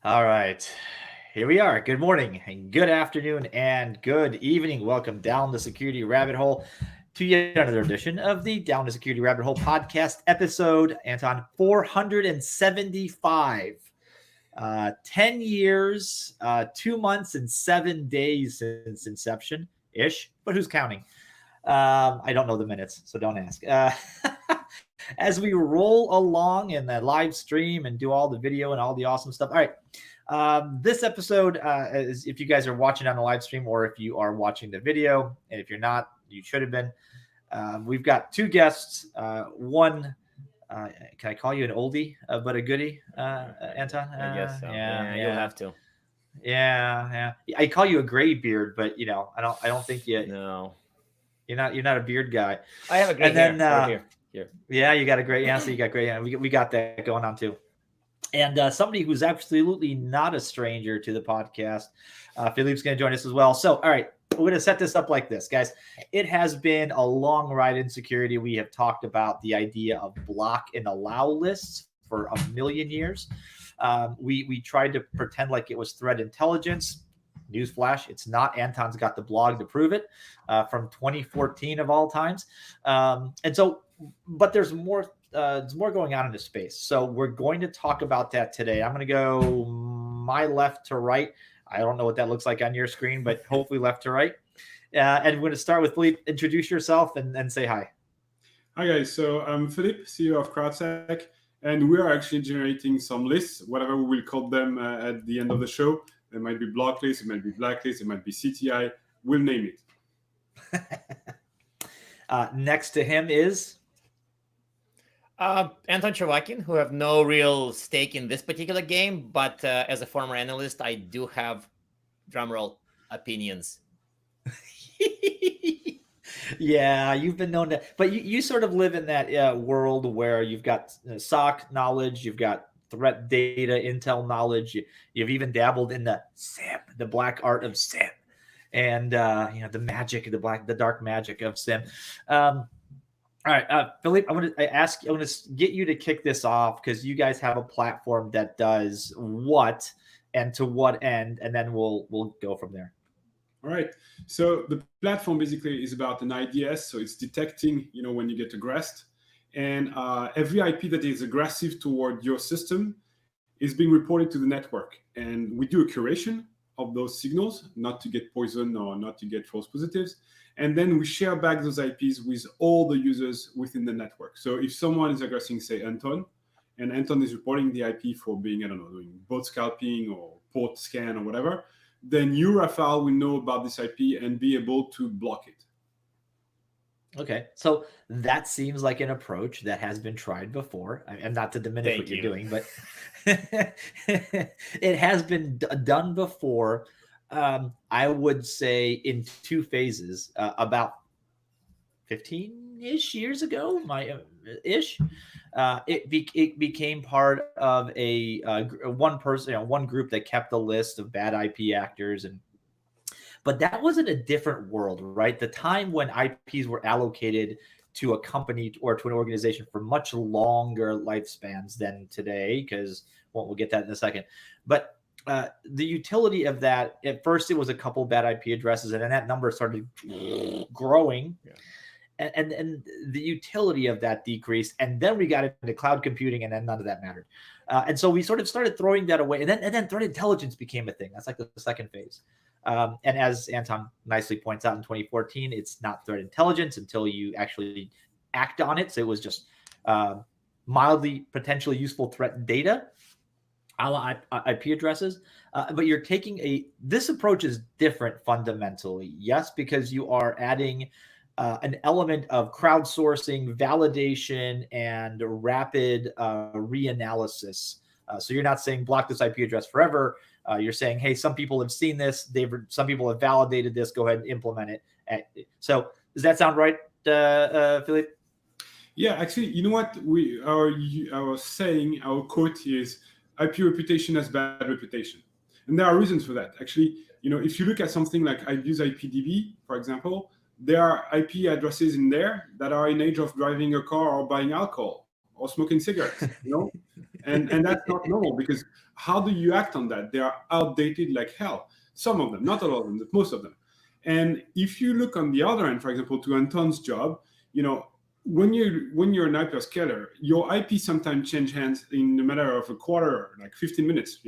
All right. Here we are. Good morning and good afternoon and good evening. Welcome down the security rabbit hole to yet another edition of the Down the Security Rabbit Hole podcast episode, Anton, 475. 10 years, 2 months, and 7 days since inception ish, but who's counting? I don't know the minutes, so don't ask. As we roll along in the live stream and do all the video and all the awesome stuff. All right. This episode, is if you guys are watching on the live stream or if you are watching the video, and if you're not, you should have been. We've got two guests. One, can I call you an oldie but a goodie, Anton? I guess so. Yeah, You'll have to. Yeah. I call you a gray beard, but I don't think No, you're not a beard guy. I have a great And then, hair. Here. Yeah, you got a great answer. You got great. We got that going on too. And somebody who's absolutely not a stranger to the podcast, Philippe's going to join us as well. So, all right, we're going to set this up like this, guys. It has been a long ride in security. We have talked about the idea of block and allow lists for a million years. We tried to pretend like it was threat intelligence. Newsflash, it's not. Anton's got the blog to prove it, from 2014 of all times. But there's more going on in the space. So we're going to talk about that today. I'm going to go my left to right. I don't know what that looks like on your screen, but hopefully left to right. And we're going to start with Philippe. Introduce yourself and say hi. Hi guys, so I'm Philippe, CEO of CrowdSec, and we are actually generating some lists, whatever we will call them at the end of the show. There might be block lists, it might be blacklist, it might be CTI. We'll name it. Next to him is Anton Chervakin, who have no real stake in this particular game, but as a former analyst, I do have, drumroll, opinions. Yeah, you've been known to, but you sort of live in that world where you've got SOC knowledge, you've got threat data, intel knowledge. You've even dabbled in the SIM, the black art of SIM, and the magic, the dark magic of SIM. All right, Philippe, I want to get you to kick this off because you guys have a platform that does what and to what end, and then we'll go from there. All right. So the platform basically is about an IDS. So it's detecting, when you get aggressed. And every IP that is aggressive toward your system is being reported to the network. And we do a curation of those signals, not to get poison or not to get false positives. And then we share back those IPs with all the users within the network. So if someone is aggressing, say, Anton, and Anton is reporting the IP for being, doing bot scalping or port scan or whatever, then you, Rafael, will know about this IP and be able to block it. Okay, so that seems like an approach that has been tried before. And not to diminish what you're doing, but it has been done before. I would say in two phases, about 15-ish years ago, it became part of one group that kept a list of bad IP actors, but that was in a different world, right? The time when IPs were allocated to a company or to an organization for much longer lifespans than today, because we'll get that in a second. But the utility of that, at first it was a couple bad IP addresses, and then that number started growing. Yeah. And the utility of that decreased, and then we got into cloud computing, and then none of that mattered. And so we sort of started throwing that away, and then threat intelligence became a thing. That's like the second phase. And as Anton nicely points out in 2014, it's not threat intelligence until you actually act on it. So it was just mildly potentially useful threat data, a la IP addresses. But you're taking this approach is different fundamentally. Yes, because you are adding an element of crowdsourcing, validation, and rapid reanalysis. So you're not saying block this IP address forever. You're saying, hey, some people have seen this. Some people have validated this. Go ahead and implement it. So does that sound right, Philippe? Yeah, actually, you know what? Our saying, our quote is, IP reputation has bad reputation. And there are reasons for that. Actually, if you look at something like I use IPDB, for example, there are IP addresses in there that are in age of driving a car or buying alcohol. or smoking cigarettes, and that's not normal, because how do you act on that? They are outdated like hell. Some of them, not all of them, but most of them. And if you look on the other end, for example, to Anton's job, when you're an hyperscaler, your IP sometimes change hands in a matter of a quarter, like 15 minutes,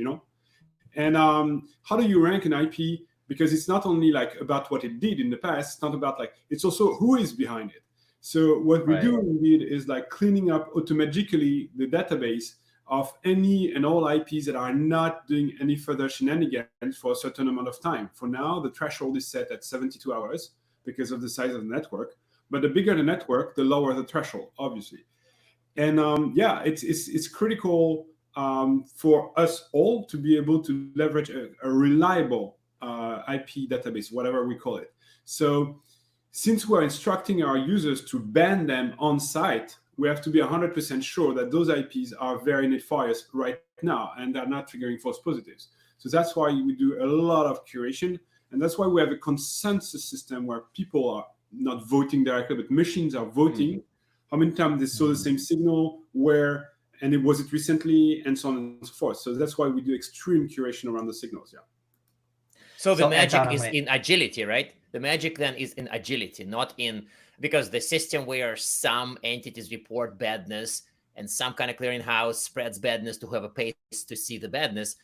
And how do you rank an IP? Because it's not only like about what it did in the past, it's not about it's also who is behind it. So what we do indeed is like cleaning up automatically the database of any and all IPs that are not doing any further shenanigans for a certain amount of time. For now, the threshold is set at 72 hours because of the size of the network. But the bigger the network, the lower the threshold, obviously. And it's critical for us all to be able to leverage a reliable IP database, whatever we call it. So since we're instructing our users to ban them on site, we have to be 100% sure that those IPs are very notorious right now and they're not triggering false positives. So that's why we do a lot of curation. And that's why we have a consensus system where people are not voting directly, but machines are voting. How many times they saw the same signal, where, and it was it recently, and so on and so forth. So that's why we do extreme curation around the signals. Yeah. So the magic is in agility, right? The magic then is in agility, not in, because the system where some entities report badness and some kind of clearinghouse spreads badness to have a pace to see the badness.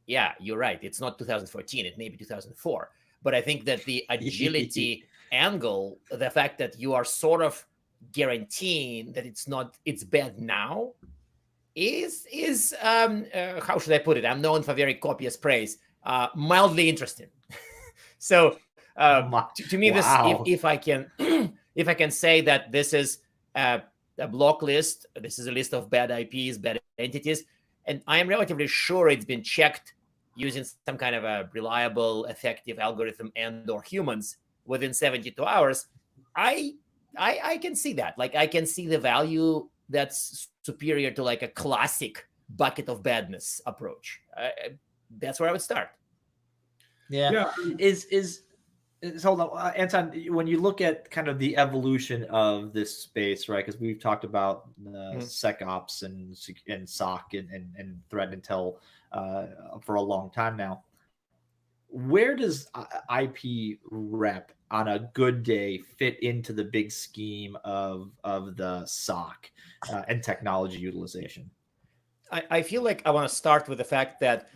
Yeah, you're right. It's not 2014. It may be 2004. But I think that the agility angle, the fact that you are sort of guaranteeing that it's bad now is how should I put it? I'm known for very copious praise. Mildly interesting. So to me, this, if I can say that this is a block list, this is a list of bad IPs, bad entities, and I am relatively sure it's been checked using some kind of a reliable, effective algorithm and/or humans within 72 hours, I can see that. Like, I can see the value that's superior to like a classic bucket of badness approach. That's where I would start. Yeah. Is hold on, Anton, when you look at kind of the evolution of this space, right? Because we've talked about SecOps and SOC and threat intel for a long time now. Where does IP rep on a good day fit into the big scheme of the SOC and technology utilization? I feel like I want to start with the fact that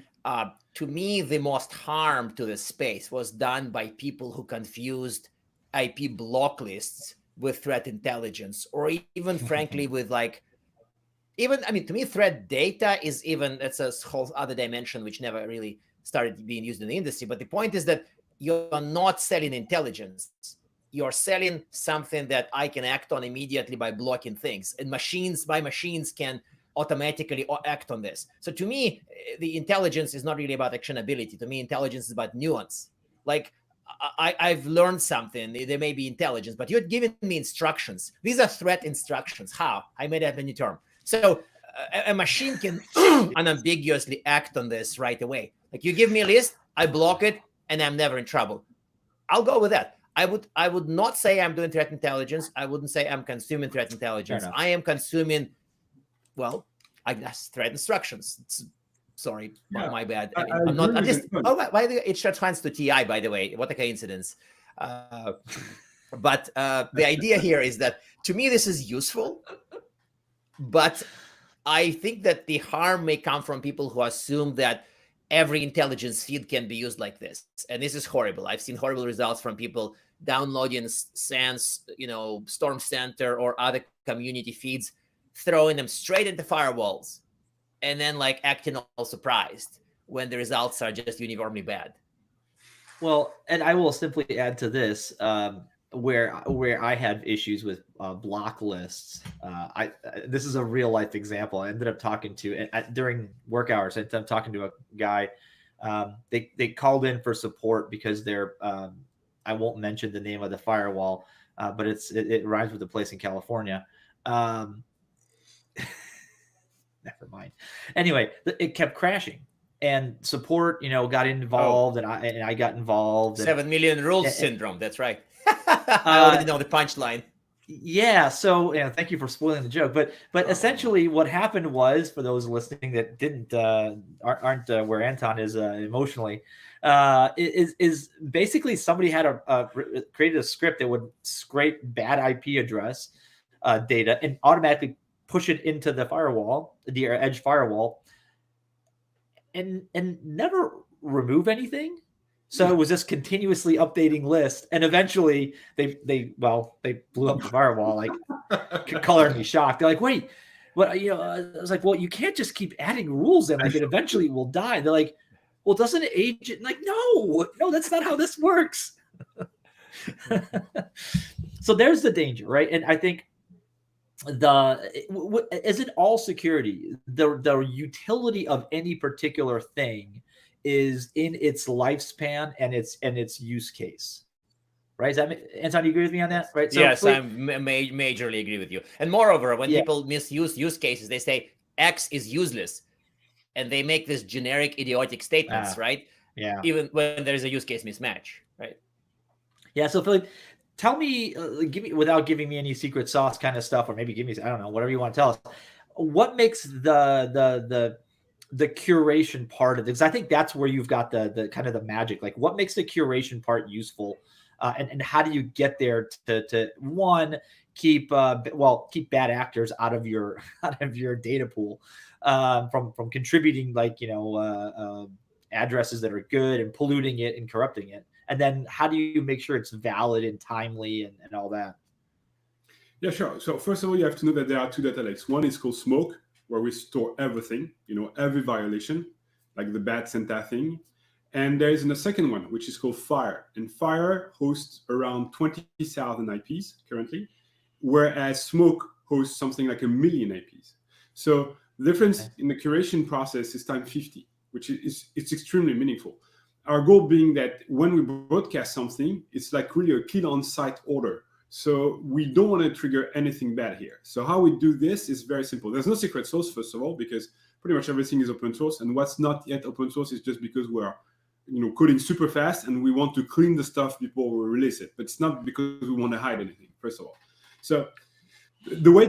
to me, the most harm to the space was done by people who confused IP block lists with threat intelligence, or even frankly with to me, threat data is that's a whole other dimension which never really started being used in the industry. But the point is that you're not selling intelligence. You're selling something that I can act on immediately by blocking things, and machines can automatically act on this. So to me, the intelligence is not really about actionability. To me, intelligence is about nuance. Like, I've learned something. There may be intelligence, but you're giving me instructions. These are threat instructions. How? I made up a new term. So a machine can unambiguously act on this right away. Like, you give me a list, I block it, and I'm never in trouble. I'll go with that. I would not say I'm doing threat intelligence. I wouldn't say I'm consuming threat intelligence. I am consuming, well, I guess, threat instructions. Sorry, my bad. I'm not. I'm just. Oh, by the way, it transfers to TI. By the way, what a coincidence. But the idea here is that, to me, this is useful, but I think that the harm may come from people who assume that every intelligence feed can be used like this, and this is horrible. I've seen horrible results from people downloading SANS, Storm Center or other community feeds, throwing them straight into firewalls, and then acting all surprised when the results are just uniformly bad. Well, and I will simply add to this, where I have issues with block lists. This is a real life example. I ended up talking to during work hours. I ended up talking to a guy. They called in for support because they're I won't mention the name of the firewall, but it rhymes with a place in California. Never mind. Anyway, it kept crashing, and support, got involved, and I got involved. 7 million rules syndrome. That's right. I already know the punchline. Yeah, so thank you for spoiling the joke, but essentially what happened was, for those listening that didn't aren't where Anton is emotionally, is basically somebody had created a script that would scrape bad IP address data and automatically push it into the firewall, the edge firewall, and never remove anything. So it was this continuously updating list, and eventually they blew up the firewall, like coloring me shocked. They're like, wait, what? I was like, well, you can't just keep adding rules in, like it eventually will die. They're like, well, doesn't it age it? Like, no, that's not how this works. So there's the danger, right? And I think as in all security, the utility of any particular thing is in its lifespan and its use case, right? Is that, Anton, you agree with me on that, right? So yes, I majorly agree with you. And moreover, when people misuse use cases, they say X is useless, and they make this generic idiotic statements, right? Yeah. Even when there is a use case mismatch, right? Yeah. So Philip, tell me, give me, without giving me any secret sauce kind of stuff, or maybe give me, I don't know, whatever you want to tell us, what makes the curation part of it? Because I think that's where you've got the kind of the magic. Like, what makes the curation part useful, and how do you get there to one, keep bad actors out of your data pool, from contributing, like, addresses that are good and polluting it and corrupting it. And then how do you make sure it's valid and timely and all that? Yeah, sure. So first of all, you have to know that there are two data lakes. One is called Smoke, where we store everything, every violation, like the bad Santa thing. And there is a second one, which is called Fire. And Fire hosts around 20,000 IPs currently, whereas Smoke hosts something like 1 million IPs. So the difference in the curation process is time 50, which it's extremely meaningful. Our goal being that when we broadcast something, it's like really a kill on site order. So we don't want to trigger anything bad here. So how we do this is very simple. There's no secret source, first of all, because pretty much everything is open source. And what's not yet open source is just because we're coding super fast and we want to clean the stuff before we release it. But it's not because we want to hide anything, first of all. So the way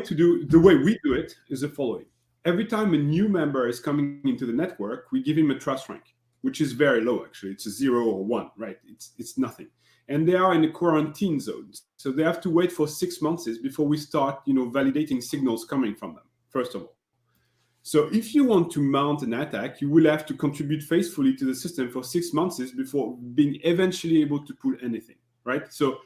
we do it is the following. Every time a new member is coming into the network, we give him a trust rank, which is very low, actually. It's a 0 or 1, right? It's nothing. And they are in a quarantine zone. So they have to wait for 6 months before we start, validating signals coming from them, first of all. So if you want to mount an attack, you will have to contribute faithfully to the system for 6 months before being eventually able to pull anything, right? So,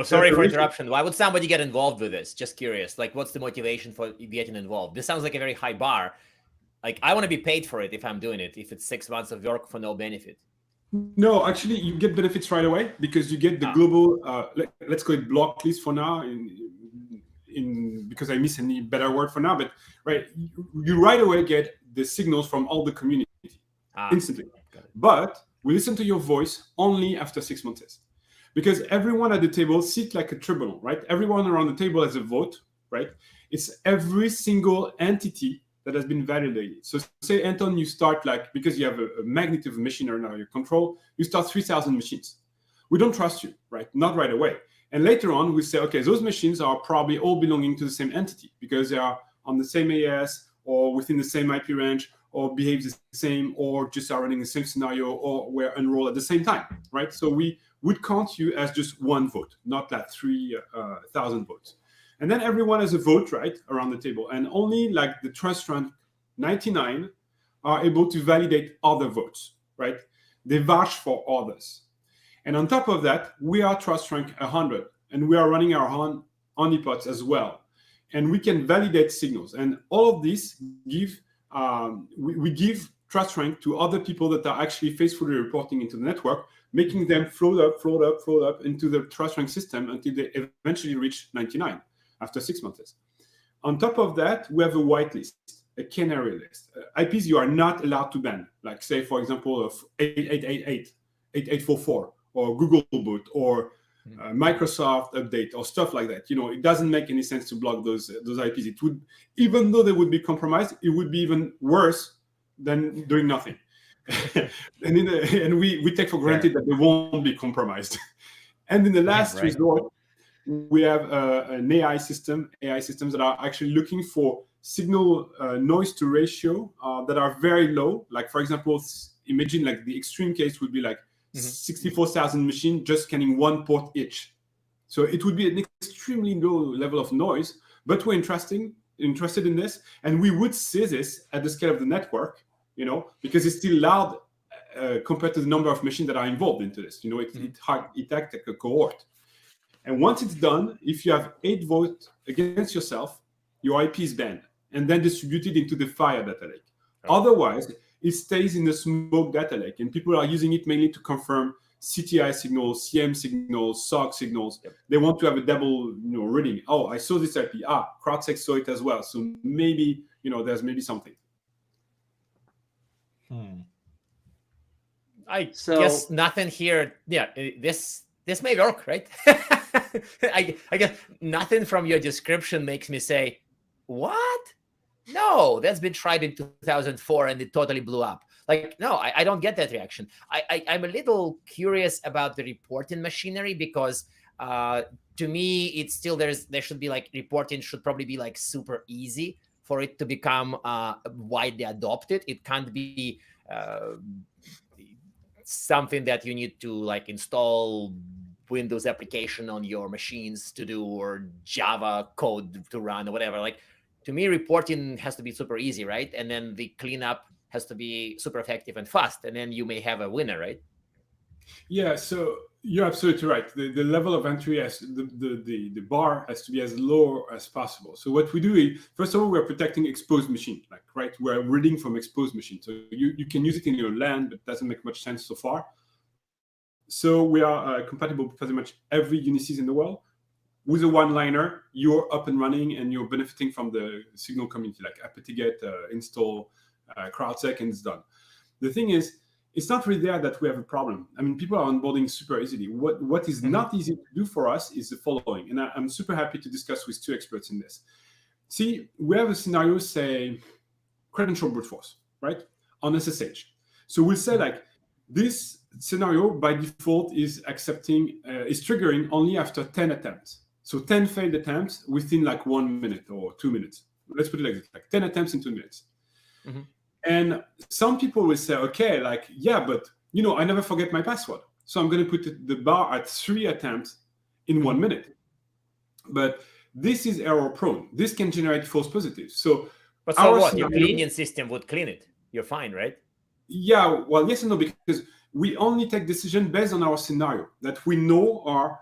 sorry for interruption. Why would somebody get involved with this? Just curious. Like, what's the motivation for getting involved? This sounds like a very high bar. Like, I want to be paid for it if I'm doing it, if it's 6 months of work for no benefit. No, actually, you get benefits right away because you get the global, let's call it block list for now, because I miss any better word for now, but right, you right away get the signals from all the community instantly. But we listen to your voice only after 6 months. Because everyone at the table sits like a tribunal, right? Everyone around the table has a vote, right? It's every single entity that has been validated. So say, Anton, you start because you have a magnitude of machine under your control, you start 3,000 machines. We don't trust you, right? Not right away. And later on, we say, okay, those machines are probably all belonging to the same entity because they are on the same AS or within the same IP range or behave the same or just are running the same scenario or were enrolled at the same time, right? So we would count you as just one vote, not like 3,000 votes. And then everyone has a vote, right, around the table. And only the trust rank 99 are able to validate other votes, right? They vouch for others. And on top of that, we are trust rank 100, and we are running our own honeypots as well. And we can validate signals. And all of this we give trust rank to other people that are actually faithfully reporting into the network, making them float up into the trust rank system until they eventually reach 99 after 6 months. On top of that, we have a whitelist, a canary list. IPs you are not allowed to ban, like say, for example, of 8888, 8844, or Google boot, or Microsoft update, or stuff like that. It doesn't make any sense to block those IPs. It would, even though they would be compromised, it would be even worse than doing nothing. and we take for granted that they won't be compromised. And in the last resort, we have an AI systems that are actually looking for signal noise to ratio that are very low. Like, for example, imagine like the extreme case would be like 64,000 machines just scanning one port each. So it would be an extremely low level of noise, but we're interested in this, and we would see this at the scale of the network, because it's still loud compared to the number of machines that are involved into this. It acts like a cohort. And once it's done, if you have 8 votes against yourself, your IP is banned and then distributed into the fire data lake. Oh. Otherwise, it stays in the smoke data lake, and people are using it mainly to confirm CTI signals, CM signals, SOG signals. Yep. They want to have a double, reading. Oh, I saw this IP. CrowdSec saw it as well. So maybe, there's maybe something. I guess nothing here. Yeah, this may work, right? I guess nothing from your description makes me say, what? No, that's been tried in 2004 and it totally blew up. Like, no, I don't get that reaction. I'm a little curious about the reporting machinery, because to me, it's still, there should be like, reporting should probably be like super easy for it to become widely adopted. It can't be something that you need to like install Windows application on your machines to do, or Java code to run, or whatever. Like, to me, reporting has to be super easy, right? And then the cleanup has to be super effective and fast, and then you may have a winner, right? Yeah, so you're absolutely right. The level of entry has the bar has to be as low as possible. So what we do is, first of all, we're protecting exposed machine, right? We're reading from exposed machine. So you can use it in your LAN, but it doesn't make much sense so far. So we are compatible with pretty much every Unisys in the world. With a one-liner, you're up and running and you're benefiting from the Signal community, like apt-get, install, CrowdSec, and it's done. The thing is, it's not really there that we have a problem. I mean, people are onboarding super easily. What is not easy to do for us is the following, and I'm super happy to discuss with 2 experts in this. See, we have a scenario, say, credential brute force, right, on SSH. So we'll say like, this scenario by default is triggering only after 10 attempts. So 10 failed attempts within like 1 minute or 2 minutes. Let's put it like this, like 10 attempts in 2 minutes. And some people will say, okay, like, yeah, but, I never forget my password. So I'm going to put the bar at 3 attempts in 1 minute. But this is error prone. This can generate false positives. So, but so what? Your cleaning system would clean it. You're fine, right? Yeah, well, yes and no, because we only take decisions based on our scenario that we know are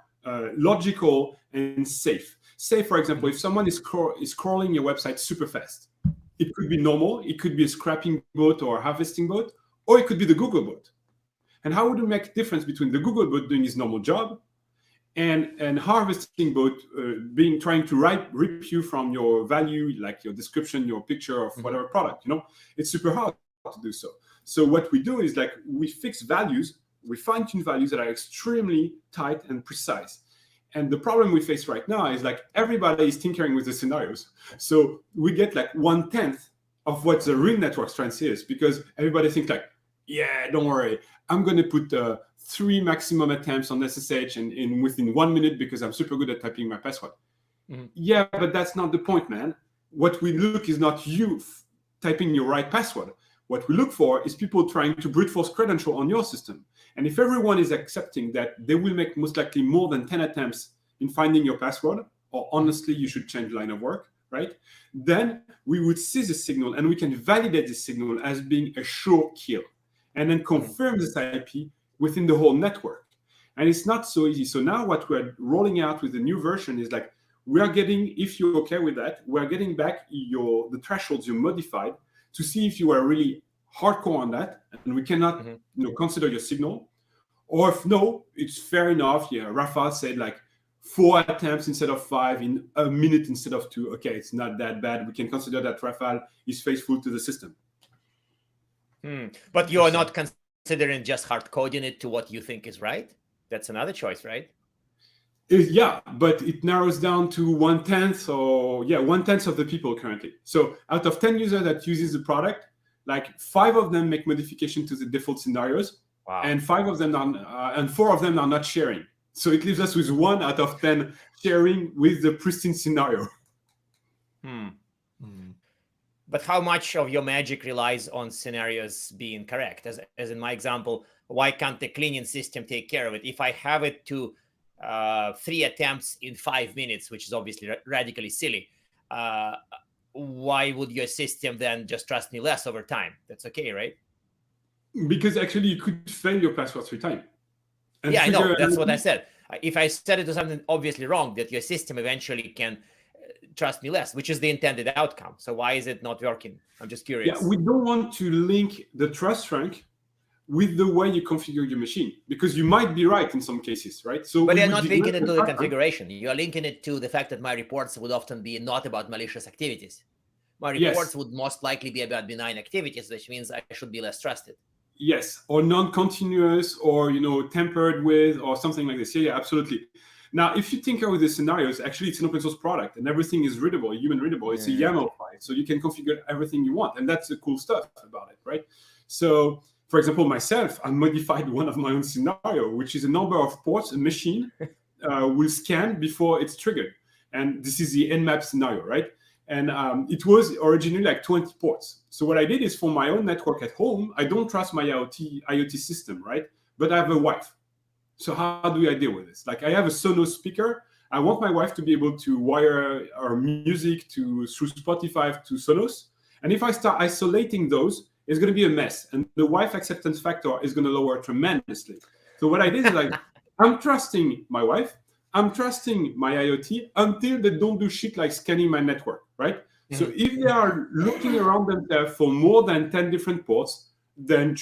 logical and safe. Say, for example, if someone is crawling your website super fast, it could be normal, it could be a scrapping bot or a harvesting bot, or it could be the Google bot. And how would you make a difference between the Google bot doing his normal job and harvesting bot trying to rip you from your value, like your description, your picture of whatever product? It's super hard to do so. So what we do is like, we fix values, we fine-tune values that are extremely tight and precise. And the problem we face right now is like, everybody is tinkering with the scenarios. So we get like 1/10 of what the real network strength is, because everybody thinks like, yeah, don't worry, I'm going to put 3 maximum attempts on SSH and within 1 minute because I'm super good at typing my password. Yeah, but that's not the point, man. What we look is not you typing your right password. What we look for is people trying to brute force credential on your system. And if everyone is accepting that they will make most likely more than 10 attempts in finding your password, or honestly, you should change line of work, right? Then we would see the signal and we can validate this signal as being a sure kill and then confirm this IP within the whole network. And it's not so easy. So now what we're rolling out with the new version is like, we are getting, if you're okay with that, we're getting back the thresholds you modified to see if you are really hardcore on that, and we cannot consider your signal. Or if no, it's fair enough. Yeah, Rafa said like 4 attempts instead of 5 in a minute instead of 2. Okay, it's not that bad. We can consider that Rafa is faithful to the system. But you're not considering just hard coding it to what you think is right? That's another choice, right? Yeah, but it narrows down to 1/10 or 1/10 of the people currently. So out of 10 users that uses the product, like 5 of them make modification to the default scenarios, and 5 of them and 4 of them are not sharing. So it leaves us with 1 out of 10 sharing with the pristine scenario. But how much of your magic relies on scenarios being correct? As in my example, why can't the cleaning system take care of it? If I have it to 3 attempts in 5 minutes, which is obviously radically silly, why would your system then just trust me less over time? That's okay, right? Because actually you could fail your password 3 times. Yeah, I know. That's what I said. If I set it to something obviously wrong, that your system eventually can trust me less, which is the intended outcome. So why is it not working? I'm just curious. Yeah, we don't want to link the trust rank with the way you configure your machine, because you might be right in some cases, right? So, but you're not linking it to the configuration. You're linking it to the fact that my reports would often be not about malicious activities. My reports would most likely be about benign activities, which means I should be less trusted. Yes, or non-continuous, or tampered with, or something like this. Yeah, absolutely. Now, if you tinker with the scenarios, actually it's an open source product and everything is readable, human readable. It's a YAML file, so you can configure everything you want, and that's the cool stuff about it, right? So, for example, myself, I modified one of my own scenario, which is a number of ports a machine will scan before it's triggered, and this is the Nmap scenario, right? And it was originally like 20 ports. So what I did is, for my own network at home, I don't trust my IoT system, right? But I have a wife. So how do I deal with this? Like, I have a Sonos speaker. I want my wife to be able to wire our music through Spotify to Sonos. And if I start isolating those, it's going to be a mess. And the wife acceptance factor is going to lower tremendously. So what I did is, like, I'm trusting my wife. I'm trusting my IoT until they don't do shit like scanning my network, right? So if they are looking around themselves for more than 10 different ports, then,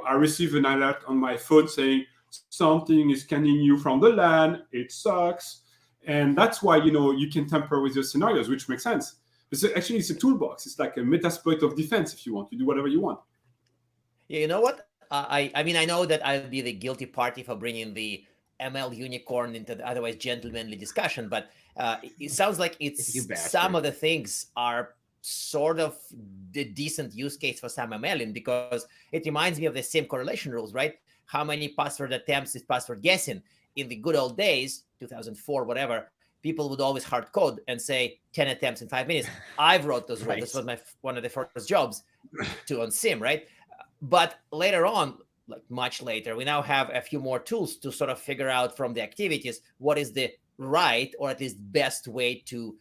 I receive an alert on my phone saying, something is scanning you from the LAN, it sucks. And that's why, you can tamper with your scenarios, which makes sense. Actually, it's a toolbox. It's like a metasploit of defense if you want. You do whatever you want. Yeah, you know what? I mean, I know that I'll be the guilty party for bringing the ML unicorn into the otherwise gentlemanly discussion, but it sounds like some of the things are sort of the decent use case for some MLing, because it reminds me of the same correlation rules, right? How many password attempts is password guessing? In the good old days, 2004, whatever, people would always hard code and say 10 attempts in 5 minutes. I've wrote those rules. Right. This was one of the first jobs on SIM, right? But later on, like much later, we now have a few more tools to sort of figure out from the activities what is the right, or at least best way to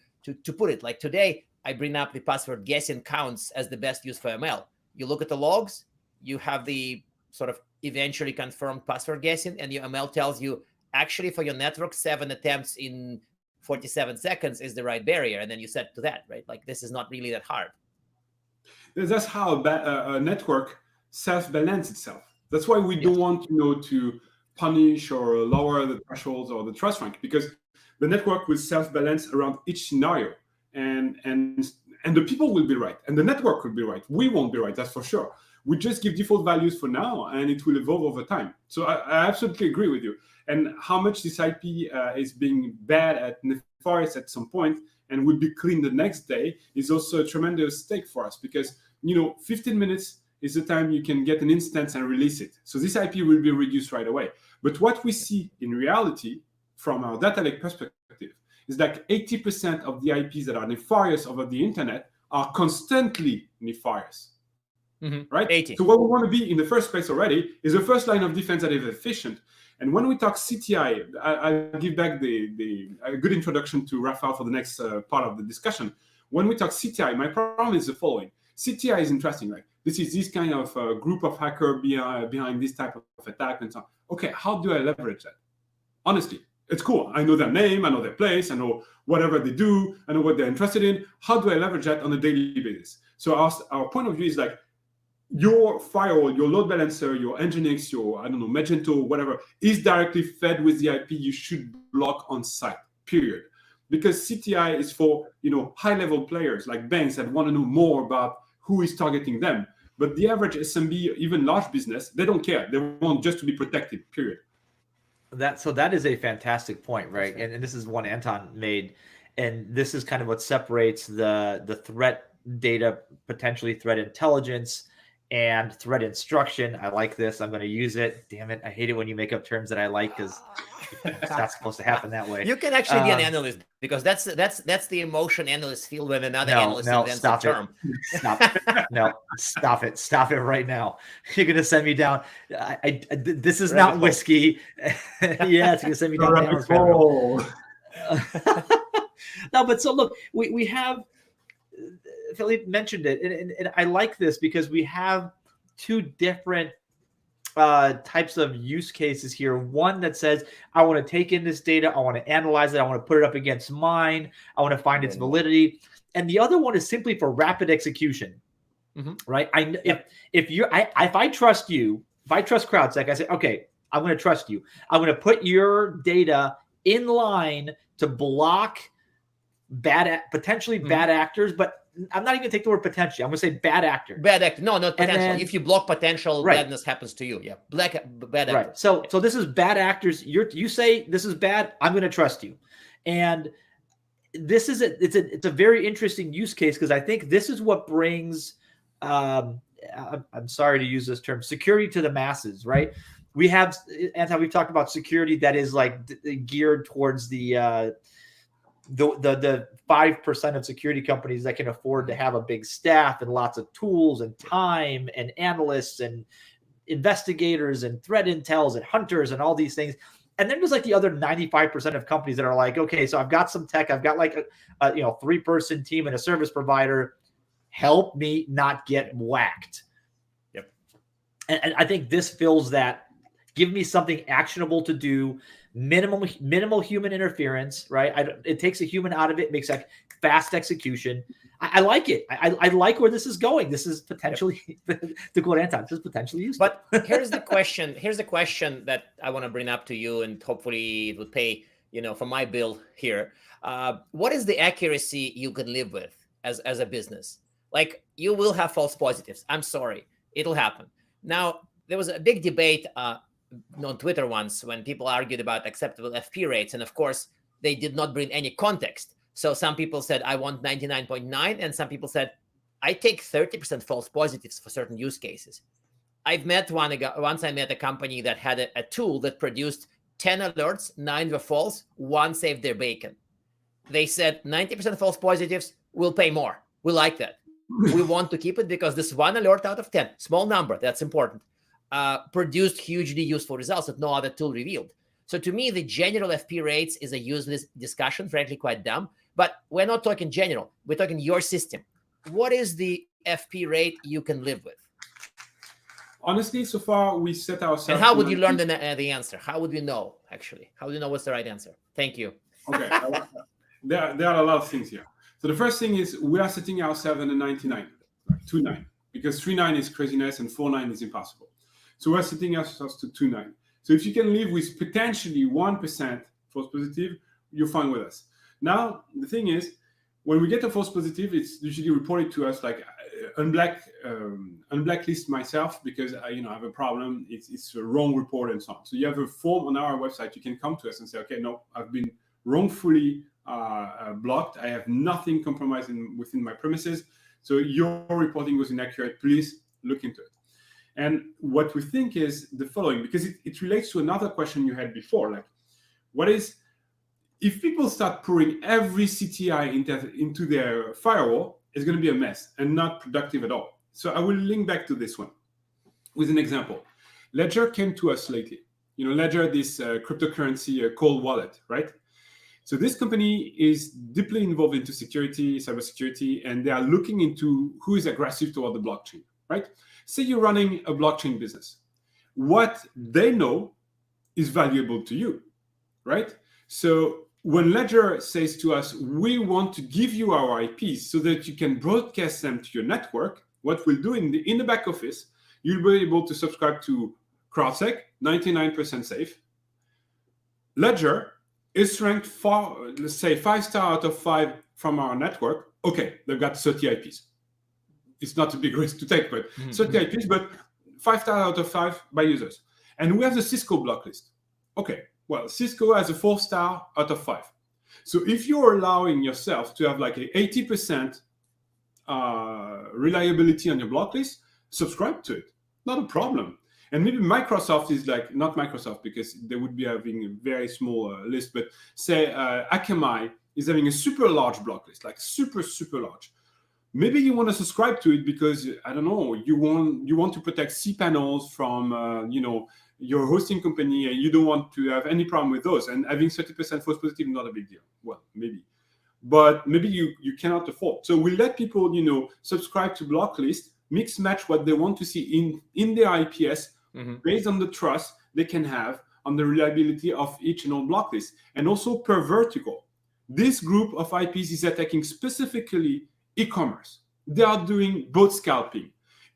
put it. Like today, I bring up the password guessing counts as the best use for ML. You look at the logs, you have the sort of eventually confirmed password guessing, and your ML tells you, actually, for your network, 7 attempts in 47 seconds is the right barrier, and then you set to that, right? Like, this is not really that hard. That's how a network self-balance itself. That's why we don't want to punish or lower the thresholds or the trust rank, because the network will self-balance around each scenario, and the people will be right, and the network will be right. We won't be right, that's for sure. We just give default values for now, and it will evolve over time. So I absolutely agree with you. And how much this IP is being bad at nefarious at some point and will be clean the next day is also a tremendous stake for us, because 15 minutes is the time you can get an instance and release it. So this IP will be reduced right away. But what we see in reality from our data lake perspective is like 80% of the IPs that are nefarious over the internet are constantly nefarious. Right? 80. So what we want to be in the first place already is the first line of defense that is efficient. And when we talk CTI, I'll give back a good introduction to Rafael for the next part of the discussion. When we talk CTI, my problem is the following. CTI is interesting. Like, this is this kind of group of hacker behind this type of attack and so on. Okay, how do I leverage that? Honestly, it's cool. I know their name, I know their place, I know whatever they do, I know what they're interested in. How do I leverage that on a daily basis? So our point of view is like, your firewall, your load balancer, your Nginx, your, Magento, whatever, is directly fed with the IP you should block on site, period. Because CTI is for, high-level players like banks that want to know more about who is targeting them. But the average SMB, even large business, they don't care. They want just to be protected, period. That is a fantastic point, right? And this is one Anton made. And this is kind of what separates the threat data, potentially threat intelligence, and thread instruction. I like this. I'm going to use it. Damn it. I hate it when you make up terms that I like because it's not supposed to happen that way. You can actually be an analyst because that's the emotion analysts feel when another analyst invents a term. Stop it right now. You're going to send me down. This is not whiskey. Yeah, it's going to send me down. No, but so look, we have, Philippe mentioned it, and I like this because we have two different types of use cases here. One that says, I want to take in this data, I want to analyze it, I want to put it up against mine, I want to find its validity. And the other one is simply for rapid execution, right? If I trust you, if I trust CrowdSec, I say, okay, I'm going to trust you. I'm going to put your data in line to block potentially bad actors, but I'm not even going to take the word potentially. I'm going to say bad actor. Bad actor. No, not potential. Then, if you block potential, badness happens to you. Yeah, bad actor. Right. So this is bad actors. You say this is bad. I'm going to trust you, and this is it's a very interesting use case because I think this is what brings. I'm sorry to use this term, security to the masses. Right. We have, Anton, we've talked about security that is like geared towards the 5% of security companies that can afford to have a big staff and lots of tools and time and analysts and investigators and threat intels and hunters and all these things. And then there's like the other 95% of companies that are like, okay, so I've got some tech, I've got like a 3-person team and a service provider. Help me not get whacked. Yep. And I think this fills that. Give me something actionable to do. Minimal human interference, right? It takes a human out of it, makes like fast execution. I like it. I like where this is going. This is potentially, to quote Anton, this is potentially useful. But here's the question. Here's the question that I want to bring up to you, and hopefully it would pay, for my bill here. What is the accuracy you can live with as a business? Like, you will have false positives. I'm sorry, it'll happen. Now, there was a big debate on Twitter once when people argued about acceptable FP rates, and of course they did not bring any context. So some people said I want 99.9, and some people said I take 30% false positives for certain use cases. Once I met a company that had a tool that produced 10 alerts, 9 were false, 1 saved their bacon. They said 90% false positives, we'll pay more. We like that. We want to keep it because this 1 alert out of 10, small number, that's important, produced hugely useful results that no other tool revealed. So to me, the general FP rates is a useless discussion, frankly, quite dumb. But we're not talking general. We're talking your system. What is the FP rate you can live with? Honestly, so far we set ourselves. And how would you learn the answer? How would we know, actually? How would you know what's the right answer? Thank you. Okay. There are a lot of things here. So the first thing is we are setting ourselves in a 99, 2.9, because 3.9 is craziness and 4.9 is impossible. So we're setting ourselves to 2.9. So if you can live with potentially 1% false positive, you're fine with us. Now, the thing is, when we get a false positive, it's usually reported to us like unblacklist myself because I have a problem. It's a wrong report and so on. So you have a form on our website. You can come to us and say, okay, no, I've been wrongfully blocked. I have nothing compromised within my premises. So your reporting was inaccurate. Please look into it. And what we think is the following, because it relates to another question you had before, like if people start pouring every CTI into their firewall, it's going to be a mess and not productive at all. So I will link back to this one with an example. Ledger came to us lately. Ledger, this cryptocurrency cold wallet, right? So this company is deeply involved into security, cybersecurity, and they are looking into who is aggressive toward the blockchain, right? Say you're running a blockchain business. What they know is valuable to you, right? So when Ledger says to us, we want to give you our IPs so that you can broadcast them to your network, what we'll do in the back office, you'll be able to subscribe to CrowdSec, 99% safe. Ledger is ranked let's say 5-star out of 5 from our network. Okay, they've got 30 IPs. It's not a big risk to take, but 30 IPs, but 5-star out of 5 by users. And we have the Cisco block list. Okay, well, Cisco has a 4-star out of 5. So if you're allowing yourself to have like a 80% reliability on your block list, subscribe to it. Not a problem. And maybe Microsoft is like, not Microsoft because they would be having a very small list, but say Akamai is having a super large block list, like super, super large. Maybe you want to subscribe to it because, I don't know, you want to protect cPanels from, your hosting company, and you don't want to have any problem with those. And having 30% false positive, not a big deal. Well, maybe. But maybe you cannot afford. So we let people, subscribe to block list, mix match what they want to see in their IPS based on the trust they can have on the reliability of each and all block list. And also per vertical. This group of IPs is attacking specifically e-commerce. They are doing both scalping.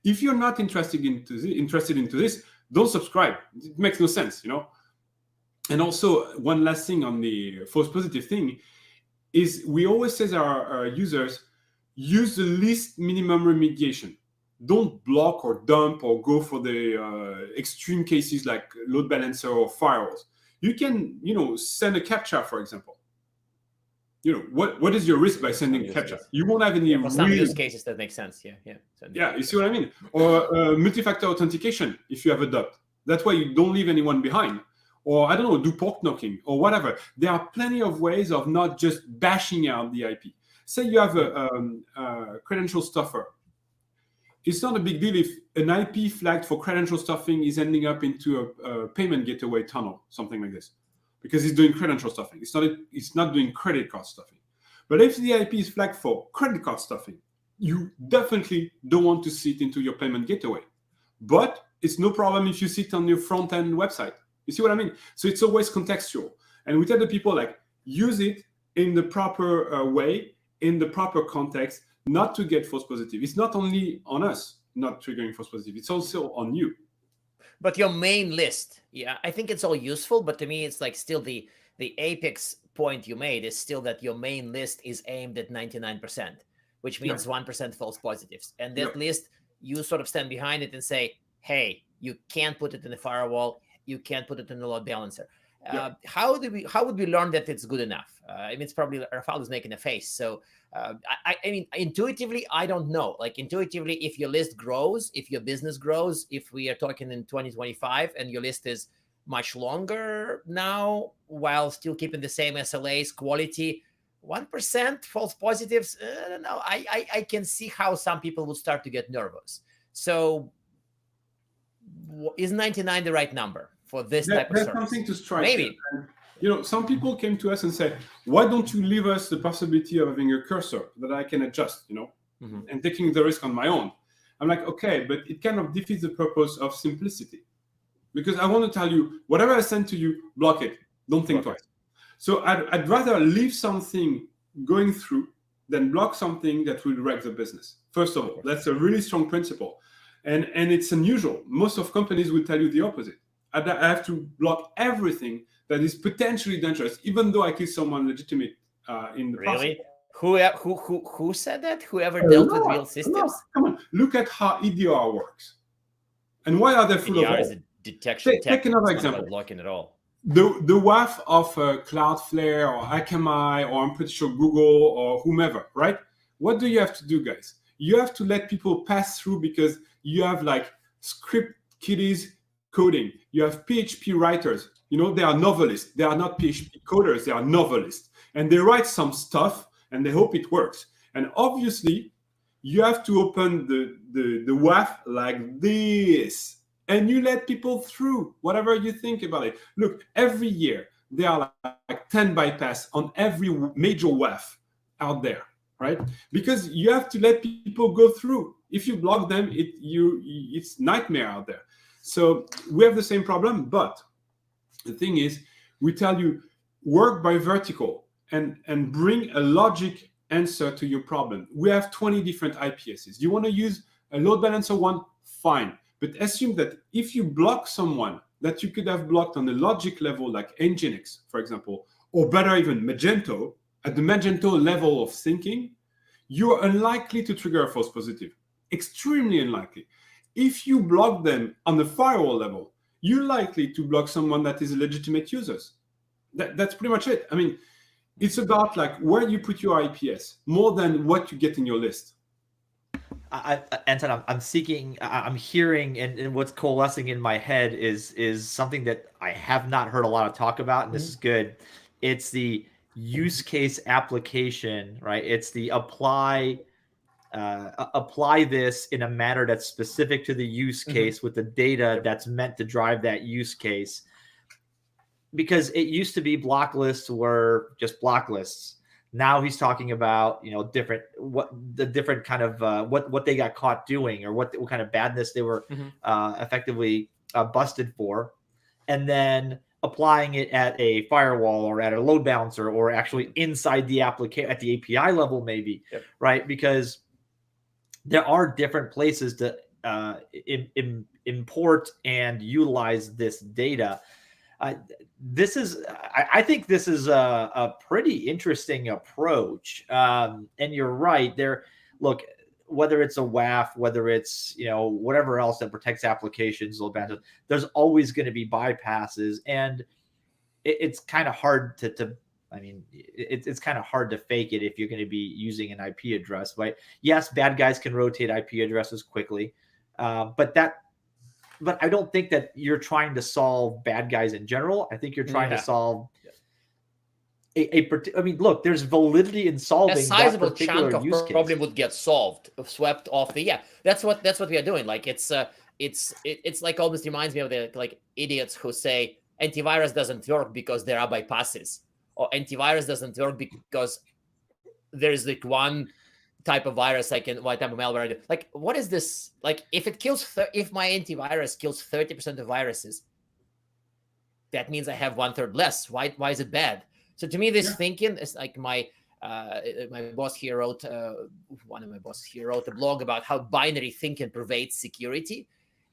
If you're not interested into this, don't subscribe. It makes no sense, And also, one last thing on the false positive thing is we always say to our users, use the least minimum remediation. Don't block or dump or go for the extreme cases like load balancer or firewalls. You can, send a captcha, for example. What is your risk by sending a captcha? You won't have any for some use cases that make sense. Yeah, you see what I mean? Or multi-factor authentication if you have a DOT. That way you don't leave anyone behind. Or, I don't know, do port knocking or whatever. There are plenty of ways of not just bashing out the IP. Say you have a credential stuffer. It's not a big deal if an IP flagged for credential stuffing is ending up into a payment gateway tunnel, something like this, because it's doing credential stuffing. It's not doing credit card stuffing. But if the IP is flagged for credit card stuffing, you definitely don't want to see it into your payment gateway. But it's no problem if you see it on your front-end website. You see what I mean? So it's always contextual. And we tell the people, use it in the proper way, in the proper context, not to get false positive. It's not only on us not triggering false positive. It's also on you. But your main list, I think it's all useful. But to me, it's still the apex point you made is still that your main list is aimed at 99%, which means 1% false positives. And that list, you sort of stand behind it and say, hey, you can't put it in the firewall. You can't put it in the load balancer. How would we learn that it's good enough? It's probably Rafal is making a face. So I mean, intuitively, I don't know. Intuitively, if your list grows, if your business grows, if we are talking in 2025 and your list is much longer now, while still keeping the same SLAs, quality, 1% false positives, I don't know. I can see how some people would start to get nervous. So is 99 the right number for this type of service? There's something to strike. Maybe. Some people came to us and said, why don't you leave us the possibility of having a cursor that I can adjust, and taking the risk on my own? I'm like, okay, but it kind of defeats the purpose of simplicity. Because I want to tell you, whatever I send to you, block it. Don't think twice. So I'd rather leave something going through than block something that will wreck the business. First of all, that's a really strong principle. And it's unusual. Most of companies will tell you the opposite. I have to block everything that is potentially dangerous, even though I kill someone legitimate in the process. Really? Who said that? Whoever dealt with real systems? Come on, look at how EDR works. And why are they full of EDR is a detection take another example. Not blocking at all. The WAF of Cloudflare or Akamai, or I'm pretty sure Google or whomever, right? What do you have to do, guys? You have to let people pass through because you have script kiddies coding. You have PHP writers. They are novelists. They are not PHP coders. They are novelists. And they write some stuff and they hope it works. And obviously, you have to open the WAF like this. And you let people through, whatever you think about it. Look, every year, there are 10 bypass on every major WAF out there, right? Because you have to let people go through. If you block them, it's nightmare out there. So we have the same problem, but the thing is, we tell you, work by vertical and bring a logic answer to your problem. We have 20 different IPSs. You want to use a load balancer one? Fine. But assume that if you block someone that you could have blocked on the logic level, like Nginx, for example, or better even Magento, at the Magento level of thinking, you are unlikely to trigger a false positive. Extremely unlikely. If you block them on the firewall level, you're likely to block someone that is a legitimate user. That's pretty much it. It's about where you put your IPS more than what you get in your list. Anton, I'm hearing, and what's coalescing in my head is something that I have not heard a lot of talk about, and this is good. It's the use case application, right? It's the apply this in a manner that's specific to the use case with the data that's meant to drive that use case. Because it used to be block lists were just block lists. Now he's talking about, different kind of what they got caught doing, or what kind of badness they were effectively busted for, and then applying it at a firewall or at a load balancer, or actually inside the application at the API level, maybe, right? Because there are different places to import and utilize this data. I think this is a pretty interesting approach. And you're right there. Look, whether it's a WAF, whether it's, whatever else that protects applications, there's always going to be bypasses. And it's kind of hard it's kind of hard to fake it if you're going to be using an IP address, right? Yes, bad guys can rotate IP addresses quickly. But I don't think that you're trying to solve bad guys in general. I think you're trying to solve look, there's validity in solving a sizable that particular chunk of use case. problem would get solved, swept off the That's what we are doing. Like it's like almost reminds me of the like idiots who say antivirus doesn't work because there are bypasses, or antivirus doesn't work because there's like one type of virus one type of malware. Like, what is this? Like, if my antivirus kills 30% of viruses, that means I have 1/3 less. Why is it bad? So to me, this thinking is like my boss here wrote one of my bosses here wrote a blog about how binary thinking pervades security,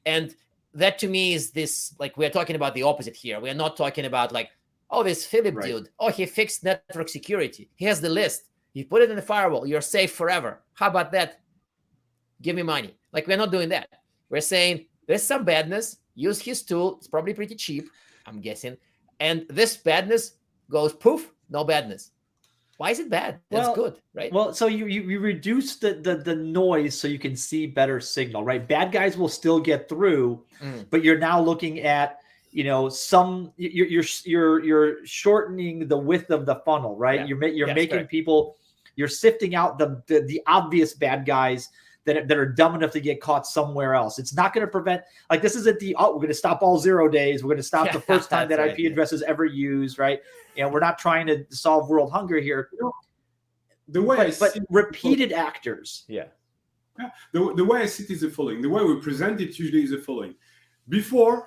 and that to me is this, like, we're talking about the opposite here. We're not talking about like, oh, this Philip dude, oh, he fixed network security. He has the list. You put it in the firewall. You're safe forever. How about that? Give me money. Like, we're not doing that. We're saying there's some badness. Use his tool. It's probably pretty cheap, I'm guessing. And this badness goes poof, no badness. Why is it bad? That's good, right? Well, so you reduce the noise so you can see better signal, right? Bad guys will still get through, but you're now looking at, you're shortening the width of the funnel, right? You're making people, you're sifting out the obvious bad guys that are dumb enough to get caught somewhere else. It's not going to prevent, like, this isn't we're going to stop all 0 days. We're going to stop the first time that IP address is ever used, right? And we're not trying to solve world hunger here. The way but repeated actors. The way I see it is the following. The way we present it usually is the following. Before,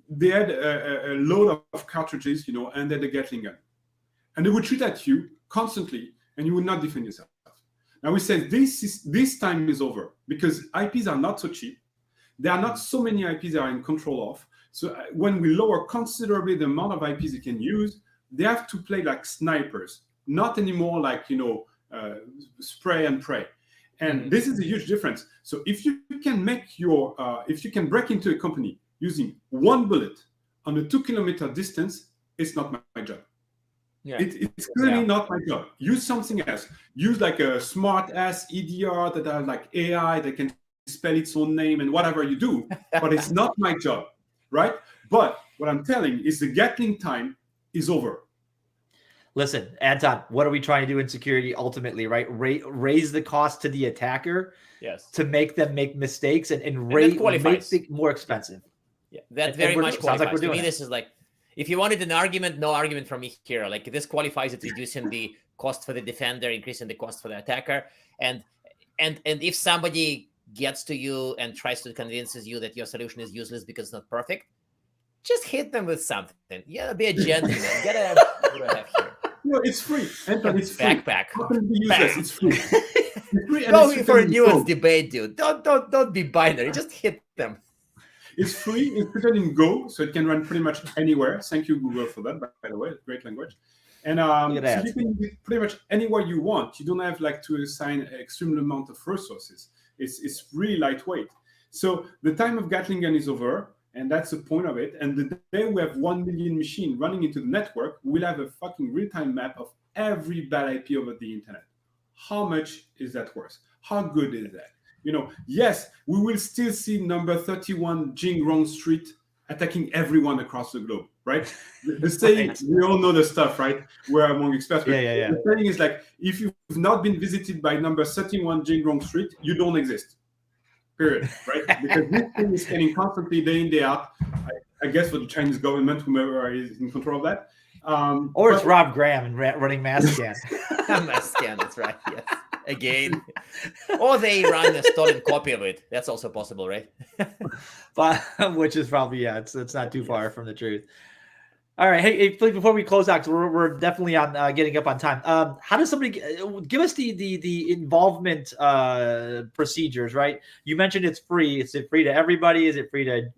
they had a load of cartridges, and then the Gatling gun. And they would shoot at you constantly, and you would not defend yourself. Now we say this time is over, because IPs are not so cheap. There are not so many IPs that are in control of. So when we lower considerably the amount of IPs you can use, they have to play like snipers, not anymore like, spray and pray. And this is a huge difference. So if you can if you can break into a company using one bullet on a 2-kilometer distance, it's not my job. It's clearly not my job. Use something else. Use like a smart ass EDR that has like AI that can spell its own name and whatever you do, but it's not my job, right? But what I'm telling is the Gatling time is over. Listen, Anton, what are we trying to do in security ultimately, right? Raise the cost to the attacker to make them make mistakes and make it more expensive. That very much qualifies. Like, to me, this is like, if you wanted an argument, no argument from me here. Like, this qualifies it, reducing the cost for the defender, increasing the cost for the attacker. And if somebody gets to you and tries to convince you that your solution is useless because it's not perfect, just hit them with something. Be a gentleman. What do I have here? No, it's free. Anton, it's free. Backpack. How can it be useless? It's free. It's free. Go for a nuanced debate, dude. Don't be binary. Just hit them. It's free. It's written in Go, so it can run pretty much anywhere. Thank you, Google, for that, by the way. Great language. And so you can use it pretty much anywhere you want. You don't have to assign an extreme amount of resources. It's really lightweight. So the time of Gatling gun is over, and that's the point of it. And the day we have 1 million machine running into the network, we'll have a fucking real-time map of every bad IP over the internet. How much is that worth? How good is that? Yes, we will still see number 31 Jingrong Street attacking everyone across the globe, right? The saying, Right. we all know the stuff, right? We're among experts. Yeah. The saying is like, if you've not been visited by number 31 Jingrong Street, you don't exist. Period, right? Because this thing is scanning constantly, day in, day out. I guess for the Chinese government, whomever is in control of that. Or it's Rob Graham and running mass scan. Mass scan, that's right. Yes. Again. Or they run a stolen copy of it. That's also possible, right? But which is probably, it's not too far from the truth. All right. Hey, please, before we close out, because we're definitely on getting up on time. How does somebody give us the involvement procedures, right? You mentioned it's free. Is it free to everybody? Is it free to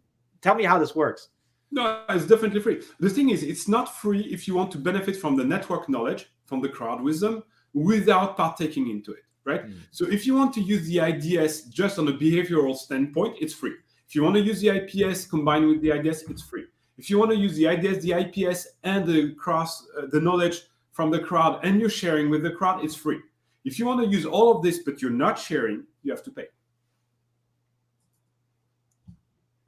tell me how this works? No, it's definitely free. The thing is, it's not free if you want to benefit from the network knowledge, from the crowd wisdom, without partaking into it, right? So if you want to use the IDS just on a behavioral standpoint, it's free. If you want to use the IPS combined with the IDS, it's free. If you want to use the IDS, the IPS, and the knowledge from the crowd, and you're sharing with the crowd, it's free. If you want to use all of this, but you're not sharing, you have to pay.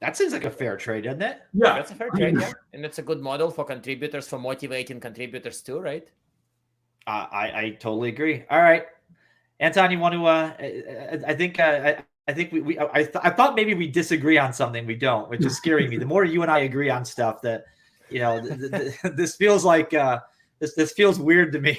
That seems like a fair trade, doesn't it? Yeah, that's a fair trade, yeah. And it's a good model for contributors, for motivating contributors too, right? I totally agree. All right, Anton, you want to? I think I thought maybe we disagree on something. We don't, which is scaring me. The more you and I agree on stuff, that this feels like this feels weird to me.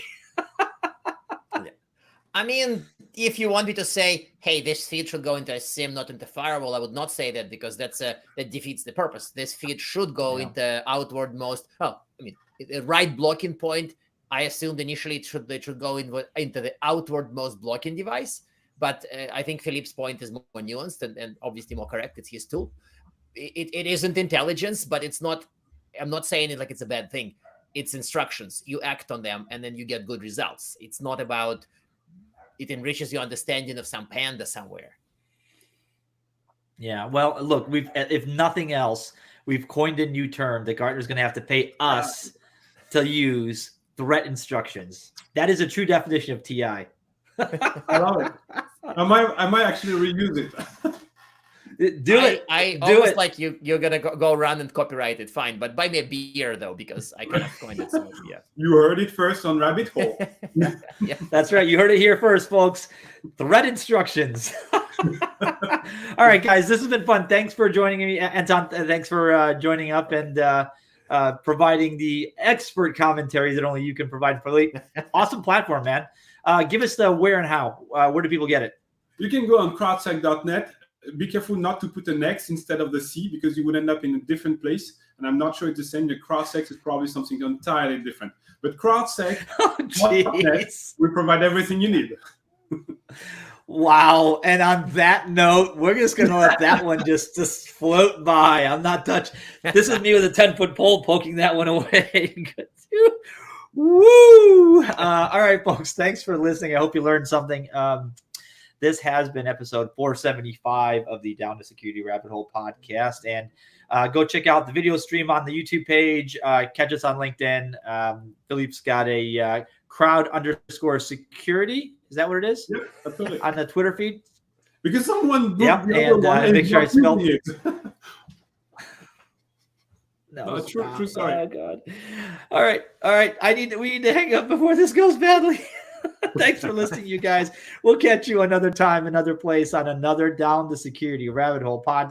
I mean, if you want me to say, hey, this feed should go into a SIM, not into firewall, I would not say that, because that defeats the purpose. This feed should go into outwardmost. The right blocking point. I assumed initially it should go into the outwardmost blocking device, but I think Philippe's point is more nuanced and obviously more correct. It's his tool. It isn't intelligence, but it's not. I'm not saying it like it's a bad thing. It's instructions. You act on them, and then you get good results. It's not about. It enriches your understanding of some panda somewhere. Yeah, well, look, if nothing else, we've coined a new term that Gartner's going to have to pay us to use threat instructions. That is a true definition of TI. I love it. I might actually reuse it. Do it. I do almost it. like you're gonna go run and copyright it. Fine, but buy me a beer though, because I cannot coin it. So yeah. You heard it first on Rabbit Hole. Yeah. That's right. You heard it here first, folks. Threat instructions. All right, guys, this has been fun. Thanks for joining me, Anton. Thanks for joining up and providing the expert commentary that only you can provide. For awesome platform, man. Give us the where and how. Where do people get it? You can go on crowdsec.net. Be careful not to put an X instead of the C, because you would end up in a different place. And I'm not sure it's the same. The CrowdSec is probably something entirely different. But CrowdSec, we provide everything you need. Wow. And on that note, we're just going to let that one just float by. I'm not touching. This is me with a 10-foot pole poking that one away. Woo! All right, folks. Thanks for listening. I hope you learned something. This has been episode 475 of the Down to Security Rabbit Hole podcast. And go check out the video stream on the YouTube page. Catch us on LinkedIn. Philippe's got a crowd_security. Is that what it is? Yep, absolutely. On the Twitter feed? Because someone and make sure I spelled it. No, true. Sorry. Oh God. All right. We need to hang up before this goes badly. Thanks for listening, you guys. We'll catch you another time, another place on another Down the Security Rabbit Hole podcast.